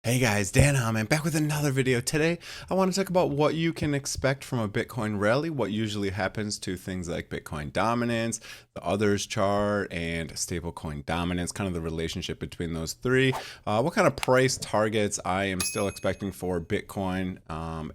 Hey guys, Dan Heilman back with another video. Today, I want to talk about what you can expect from a Bitcoin rally, what usually happens to things like Bitcoin dominance, the others chart, and stablecoin dominance, kind of the relationship between those three. What kind of price targets I am still expecting for Bitcoin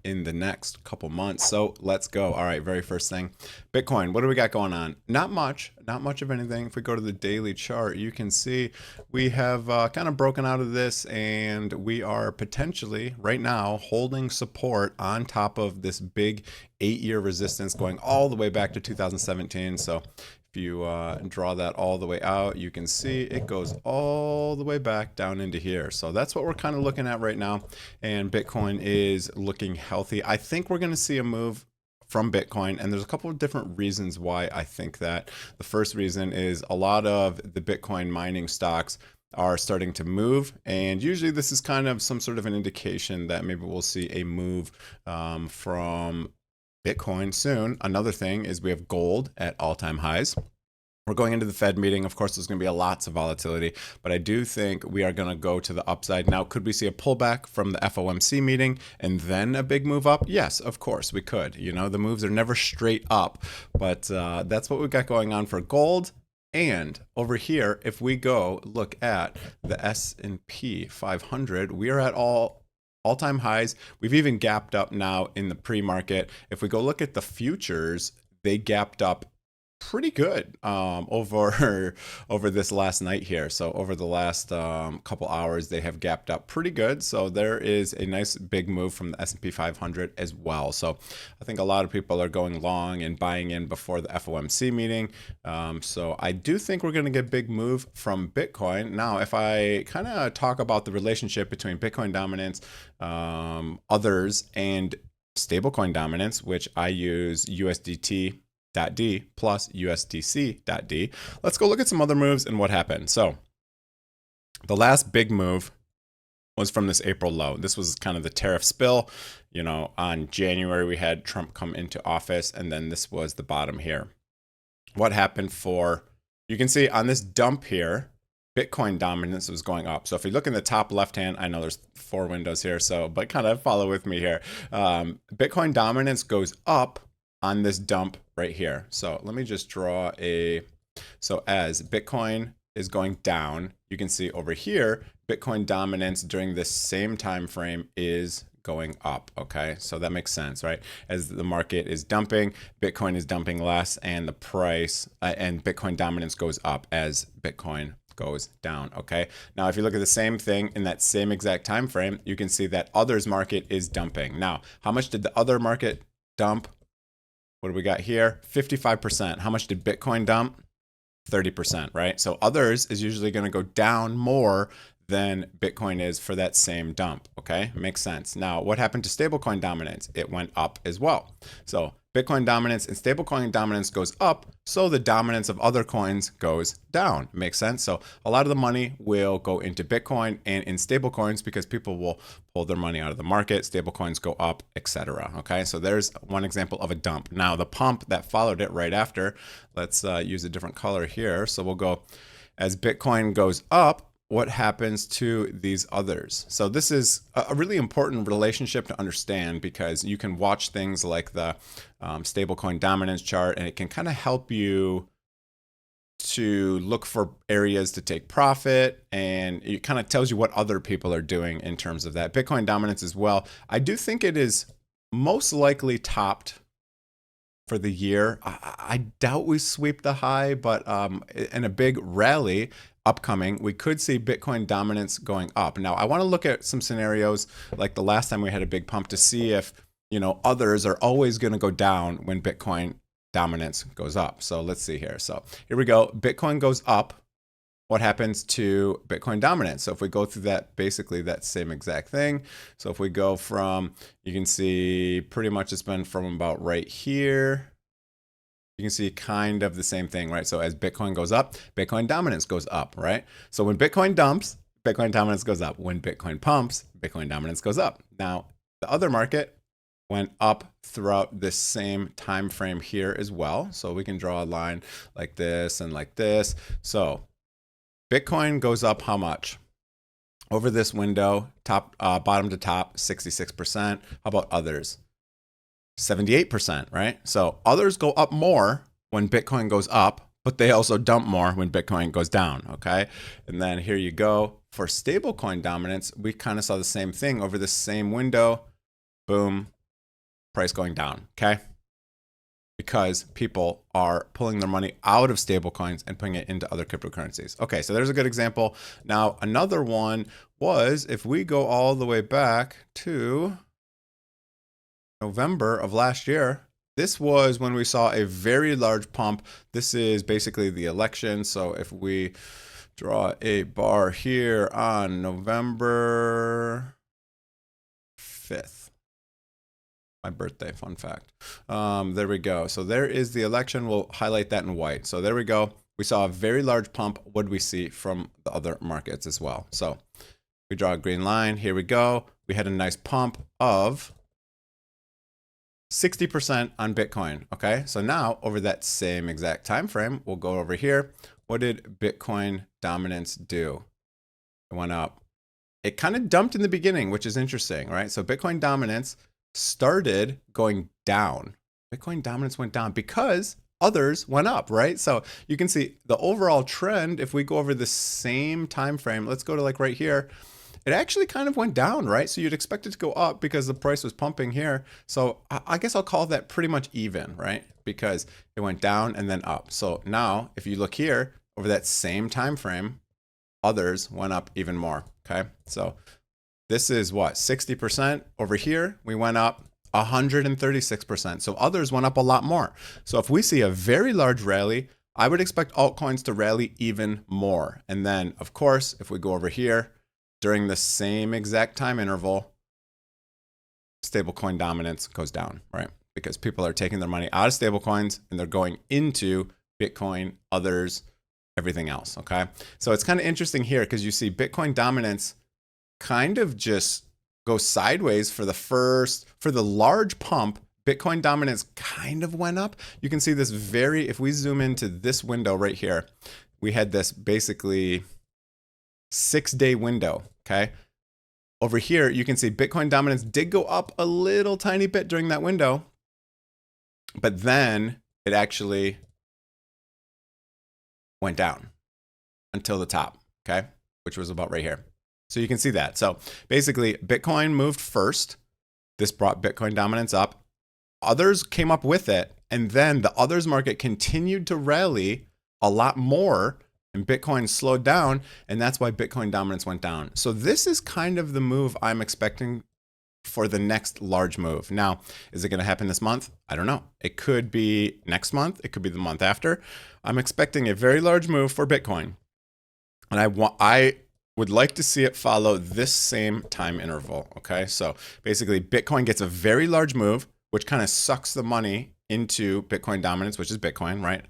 in the next couple months. So let's go. All right, very first thing, Bitcoin. What do we got going on? Not much of anything. If we go to the daily chart, you can see we have kind of broken out of this, and we are potentially right now holding support on top of this big 8-year resistance going all the way back to 2017. So if you draw that all the way out, you can see it goes all the way back down into here. So that's what we're kind of looking at right now. And Bitcoin is looking healthy. I think we're going to see a move from Bitcoin, and there's a couple of different reasons why I think that. The first reason is a lot of the Bitcoin mining stocks are starting to move, and usually this is kind of some sort of an indication that maybe we'll see a move from Bitcoin soon. Another thing is we have gold at all-time highs. We're going into the Fed meeting. Of course, there's going to be lots of volatility, but I do think we are going to go to the upside. Now, could we see a pullback from the FOMC meeting and then a big move up? Yes, of course, we could. You know, the moves are never straight up, but that's what we've got going on for gold. And over here, if we go look at the S&P 500, we are at all-time highs. We've even gapped up now in the pre-market. If we go look at the futures, they gapped up pretty good over this last night here. So over the last couple hours, they have gapped up pretty good. So there is a nice big move from the S&P 500 as well. So I think a lot of people are going long and buying in before the FOMC meeting. So I do think we're going to get a big move from Bitcoin. Now, if I kind of talk about the relationship between Bitcoin dominance, others, and stablecoin dominance, which I use USDT D plus USDC.D. Let's go look at some other moves and what happened. So the last big move was from this April low. This was kind of the tariff spill. You know, on January, we had Trump come into office, and then this was the bottom here. What happened you can see on this dump here, Bitcoin dominance was going up. So if you look in the top left hand, I know there's 4 windows here, but kind of follow with me here. Bitcoin dominance goes up on this dump right here. So let me just draw so as Bitcoin is going down, you can see over here, Bitcoin dominance during this same time frame is going up. Okay, so that makes sense, right? As the market is dumping, Bitcoin is dumping less, and the price and Bitcoin dominance goes up as Bitcoin goes down. Okay, now if you look at the same thing in that same exact time frame, you can see that others market is dumping. Now, how much did the other market dump? What do we got here? 55%. How much did Bitcoin dump? 30%, right? So others is usually going to go down more than Bitcoin is for that same dump. Okay, makes sense. Now, what happened to stablecoin dominance? It went up as well. So Bitcoin dominance and stablecoin dominance goes up, so the dominance of other coins goes down. Makes sense. So a lot of the money will go into Bitcoin and in stablecoins because people will pull their money out of the market. Stablecoins go up, etc. Okay, so there's one example of a dump. Now the pump that followed it right after. Let's use a different color here. So we'll go as Bitcoin goes up. What happens to these others? So this is a really important relationship to understand because you can watch things like the stablecoin dominance chart, and it can kind of help you to look for areas to take profit, and it kind of tells you what other people are doing in terms of that. Bitcoin dominance as well. I do think it is most likely topped for the year. I doubt we sweep the high, but in a big rally upcoming, we could see Bitcoin dominance going up. Now, I want to look at some scenarios like the last time we had a big pump to see if, you know, others are always going to go down when Bitcoin dominance goes up. So let's see here. So here we go. Bitcoin goes up. What happens to Bitcoin dominance? So if we go through that, basically that same exact thing. So if we go from, you can see pretty much it's been from about right here. You can see kind of the same thing, right? So as Bitcoin goes up, Bitcoin dominance goes up, right? So when Bitcoin dumps, Bitcoin dominance goes up. When Bitcoin pumps, Bitcoin dominance goes up. Now, the other market went up throughout this same time frame here as well. So we can draw a line like this and like this. So Bitcoin goes up how much? over this window, top, bottom to top, 66%. How about others? 78%, right? So others go up more when Bitcoin goes up, but they also dump more when Bitcoin goes down, okay? And then here you go. For stablecoin dominance, we kind of saw the same thing over the same window. Boom, price going down, okay? Because people are pulling their money out of stablecoins and putting it into other cryptocurrencies. Okay, so there's a good example. Now, another one was if we go all the way back to November of last year, this was when we saw a very large pump. This is basically the election. So if we draw a bar here on November 5th, my birthday, fun fact. There we go. So there is the election. We'll highlight that in white. So there we go. We saw a very large pump. What did we see from the other markets as well? So we draw a green line. Here we go. We had a nice pump of 60% on Bitcoin. Okay, so now over that same exact time frame, we'll go over here. What did Bitcoin dominance do? It went up. It kind of dumped in the beginning, which is interesting, right? So Bitcoin dominance started going down. Bitcoin dominance went down because others went up, right? So you can see the overall trend. If we go over the same time frame, let's go to like right here. It actually kind of went down, right? So you'd expect it to go up because the price was pumping here. So I guess I'll call that pretty much even, right? Because it went down and then up. So now if you look here over that same time frame, others went up even more, okay? So this is what, 60%? Over here, we went up 136%. So others went up a lot more. So if we see a very large rally, I would expect altcoins to rally even more. And then, of course, if we go over here, during the same exact time interval, stablecoin dominance goes down, right? Because people are taking their money out of stablecoins and they're going into Bitcoin, others, everything else, okay? So it's kind of interesting here because you see Bitcoin dominance kind of just go sideways for the large pump. Bitcoin dominance kind of went up. You can see this if we zoom into this window right here, we had this basically 6-day window, okay? Over here, you can see Bitcoin dominance did go up a little tiny bit during that window, but then it actually went down until the top, okay? Which was about right here. So you can see that. So basically, Bitcoin moved first. This brought Bitcoin dominance up. Others came up with it, and then the others market continued to rally a lot more, and Bitcoin slowed down, and that's why Bitcoin dominance went down. So this is kind of the move I'm expecting for the next large move. Now, is it going to happen this month? I don't know. It could be next month. It could be the month after. I'm expecting a very large move for Bitcoin, and I would like to see it follow this same time interval. Okay, so basically, Bitcoin gets a very large move, which kind of sucks the money into Bitcoin dominance, which is Bitcoin, right?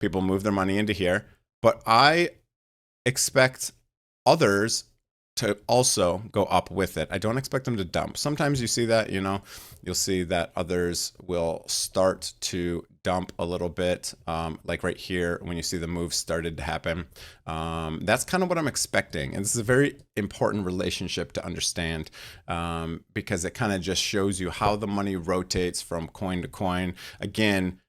People move their money into here. But I expect others to also go up with it. I don't expect them to dump. Sometimes you see that, you'll see that others will start to dump a little bit, like right here when you see the move started to happen. That's kind of what I'm expecting. And this is a very important relationship to understand, because it kind of just shows you how the money rotates from coin to coin. Again,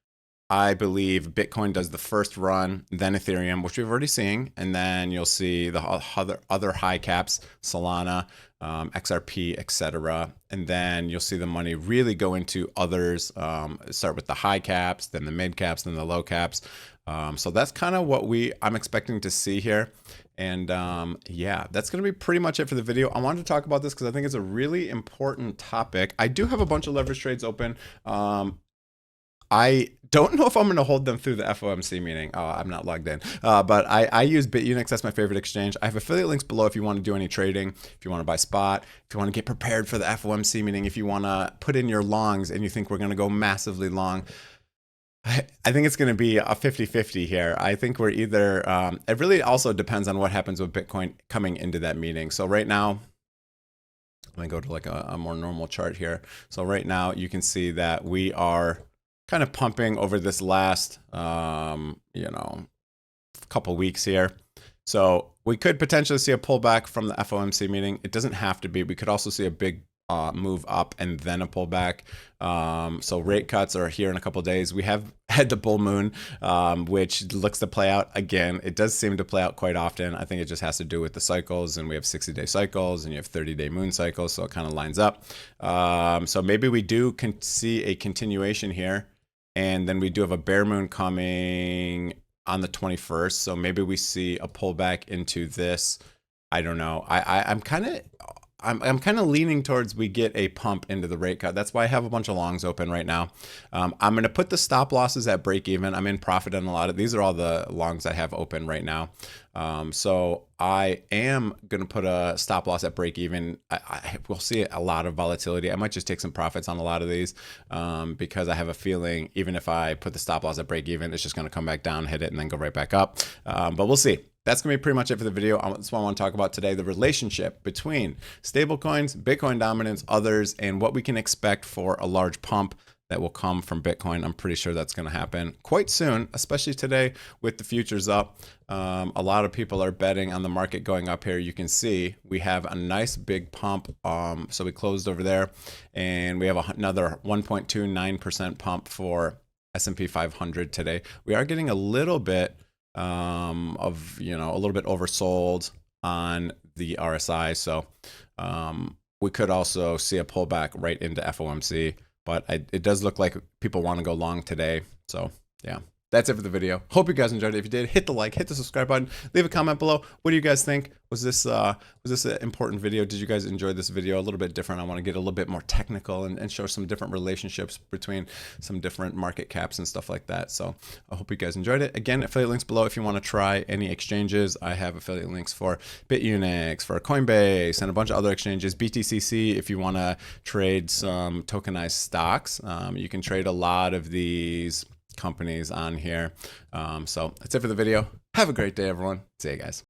I believe Bitcoin does the first run, then Ethereum, which we've already seen, and then you'll see the other high caps, Solana, XRP, etc. And then you'll see the money really go into others, start with the high caps, then the mid caps, then the low caps. So that's kind of what I'm expecting to see here. And yeah, that's going to be pretty much it for the video. I wanted to talk about this because I think it's a really important topic. I do have a bunch of leverage trades open. I don't know if I'm going to hold them through the FOMC meeting. Oh, I'm not logged in. But I use Bitunix. That's my favorite exchange. I have affiliate links below if you want to do any trading, if you want to buy spot, if you want to get prepared for the FOMC meeting, if you want to put in your longs and you think we're going to go massively long. I think it's going to be a 50-50 here. I think we're either, it really also depends on what happens with Bitcoin coming into that meeting. So right now, let me go to like a more normal chart here. So right now you can see that we are kind of pumping over this last, couple weeks here. So we could potentially see a pullback from the FOMC meeting. It doesn't have to be. We could also see a big move up and then a pullback. So rate cuts are here in a couple of days. We have had the bull moon, which looks to play out again. It does seem to play out quite often. I think it just has to do with the cycles, and we have 60-day cycles and you have 30-day moon cycles. So it kind of lines up. So maybe we do see a continuation here, and then we do have a bear moon coming on the 21st. So maybe we see a pullback into this. I don't know. I'm kind of leaning towards we get a pump into the rate cut. That's why I have a bunch of longs open right now. I'm going to put the stop losses at break even. I'm in profit on a lot of these. Are all the longs I have open right now. So I am going to put a stop loss at break even. I will see a lot of volatility. I might just take some profits on a lot of these because I have a feeling even if I put the stop loss at break even, it's just going to come back down, hit it, and then go right back up. But we'll see. That's going to be pretty much it for the video. That's what I want to talk about today, the relationship between stablecoins, Bitcoin dominance, others, and what we can expect for a large pump that will come from Bitcoin. I'm pretty sure that's going to happen quite soon, especially today with the futures up. A lot of people are betting on the market going up here. You can see we have a nice big pump. So we closed over there, and we have another 1.29% pump for S&P 500 today. We are getting a little bit of, a little bit oversold on the RSI. So we could also see a pullback right into FOMC, but it does look like people want to go long today. So yeah, that's it for the video. Hope you guys enjoyed it. If you did, hit the like, hit the subscribe button, leave a comment below. What do you guys think? Was this an important video? Did you guys enjoy this video? A little bit different. I want to get a little bit more technical and show some different relationships between some different market caps and stuff like that. So I hope you guys enjoyed it. Again, affiliate links below if you want to try any exchanges. I have affiliate links for Bitunix, for Coinbase, and a bunch of other exchanges. BTCC if you want to trade some tokenized stocks. You can trade a lot of these companies on here. So that's it for the video. Have a great day, everyone. See you guys.